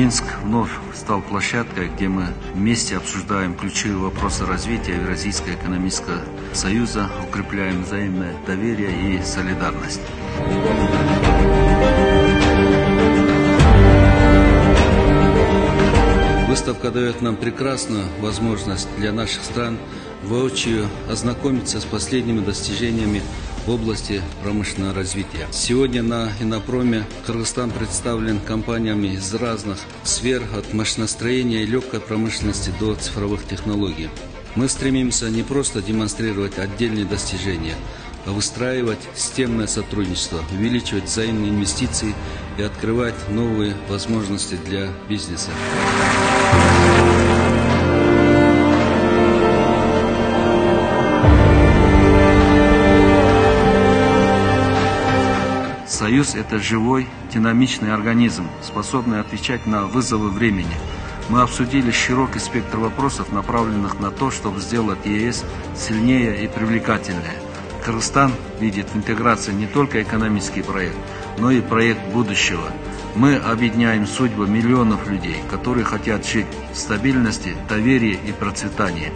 Минск вновь стал площадкой, где мы вместе обсуждаем ключевые вопросы развития Евразийского экономического союза, укрепляем взаимное доверие и солидарность. Выставка дает нам прекрасную возможность для наших стран воочию ознакомиться с последними достижениями в области промышленного развития. Сегодня на Иннопроме Кыргызстан представлен компаниями из разных сфер, от машиностроения и легкой промышленности до цифровых технологий. Мы стремимся не просто демонстрировать отдельные достижения, а выстраивать системное сотрудничество, увеличивать взаимные инвестиции и открывать новые возможности для бизнеса. Союз – это живой, динамичный организм, способный отвечать на вызовы времени. Мы обсудили широкий спектр вопросов, направленных на то, чтобы сделать ЕС сильнее и привлекательнее. Кыргызстан видит в интеграции не только экономический проект, но и проект будущего. Мы объединяем судьбы миллионов людей, которые хотят жить в стабильности, доверии и процветании.